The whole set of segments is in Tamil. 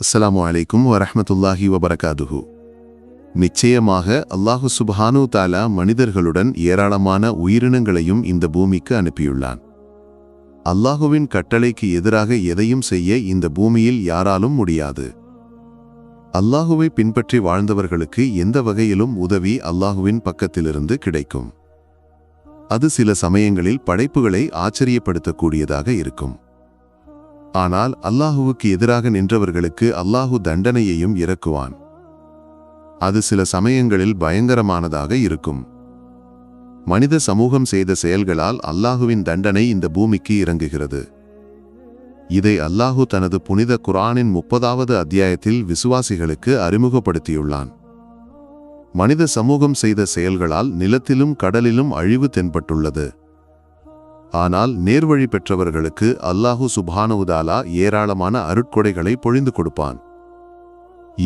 அஸ்ஸலாமு அலைக்கும் வரஹ்மத்துல்லாஹி வபரகாதுஹு. நிச்சயமாக அல்லாஹு சுப்ஹானு தஆலா மனிதர்களுடன் ஏராளமான உயிரினங்களையும் இந்த பூமிக்கு அனுப்பியுள்ளான். அல்லாஹுவின் கட்டளைக்கு எதிராக எதையும் செய்ய இந்த பூமியில் யாராலும் முடியாது. அல்லாஹுவை பின்பற்றி வாழ்ந்தவர்களுக்கு எந்த வகையிலும் உதவி அல்லாஹுவின் பக்கத்திலிருந்து கிடைக்கும். அது சில சமயங்களில் படைப்புகளை ஆச்சரியப்படுத்தக்கூடியதாக இருக்கும். ஆனால் அல்லாஹுவுக்கு எதிராக நின்றவர்களுக்கு அல்லாஹு தண்டனையையும் இறக்குவான். அது சில சமயங்களில் பயங்கரமானதாக இருக்கும். மனித சமூகம் செய்த செயல்களால் அல்லாஹுவின் தண்டனை இந்த பூமிக்கு இறங்குகிறது. இதை அல்லாஹு தனது புனித குர்ஆனின் 30வது அத்தியாயத்தில் விசுவாசிகளுக்கு அறிமுகப்படுத்தியுள்ளான். மனித சமூகம் செய்த செயல்களால் நிலத்திலும் கடலிலும் அழிவு தென்பட்டுள்ளது. ஆனால் நேர்வழி பெற்றவர்களுக்கு அல்லாஹு சுப்ஹானஹு தஆலா ஏராளமான அருட்கொடைகளை பொழிந்து கொடுப்பான்.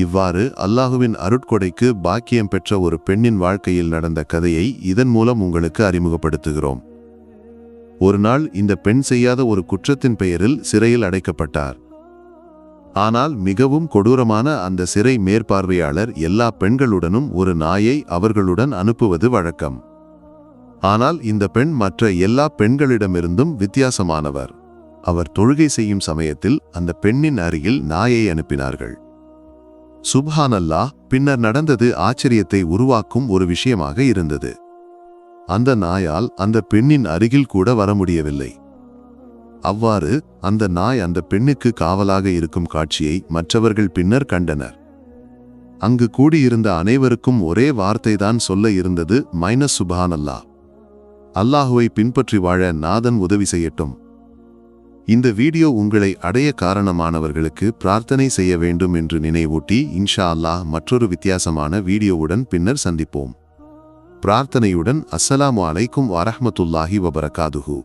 இவ்வாறு அல்லாஹுவின் அருட்கொடைக்கு பாக்கியம் பெற்ற ஒரு பெண்ணின் வாழ்க்கையில் நடந்த கதையை இதன் மூலம் உங்களுக்கு அறிமுகப்படுத்துகிறோம். ஒரு நாள் இந்த பெண் செய்யாத ஒரு குற்றத்தின் பெயரில் சிறையில் அடைக்கப்பட்டார். ஆனால் மிகவும் கொடூரமான அந்த சிறை மேற்பார்வையாளர் எல்லா பெண்களுடனும் ஒரு நாயை அவர்களுடன் அனுப்புவது வழக்கம். ஆனால் இந்த பெண் மற்ற எல்லா பெண்களிடமிருந்தும் வித்தியாசமானவர். அவர் தொழுகை செய்யும் சமயத்தில் அந்த பெண்ணின் அருகில் நாயை அனுப்பினார்கள். சுப்ஹானல்லாஹ், பின்னர் நடந்தது ஆச்சரியத்தை உருவாக்கும் ஒரு விஷயமாக இருந்தது. அந்த நாயால் அந்த பெண்ணின் அருகில் கூட வர முடியவில்லை. அவ்வாறு அந்த நாய் அந்த பெண்ணுக்கு காவலாக இருக்கும் காட்சியை மற்றவர்கள் பின்னர் கண்டனர். அங்கு கூடியிருந்த அனைவருக்கும் ஒரே வார்த்தைதான் சொல்ல இருந்தது, சுப்ஹானல்லாஹ். அல்லாஹுவை பின்பற்றி வாழ நாதன் உதவி செய்யட்டும். இந்த வீடியோ உங்களை அடைய காரணமானவர்களுக்கு பிரார்த்தனை செய்ய வேண்டும் என்று நினைவூட்டி இன்ஷா அல்லாஹ் மற்றொரு வித்தியாசமான வீடியோவுடன் பின்னர் சந்திப்போம். பிரார்த்தனையுடன் அஸ்ஸலாமு அலைக்கும் வரஹ்மத்துல்லாஹி வபரகாதுஹு.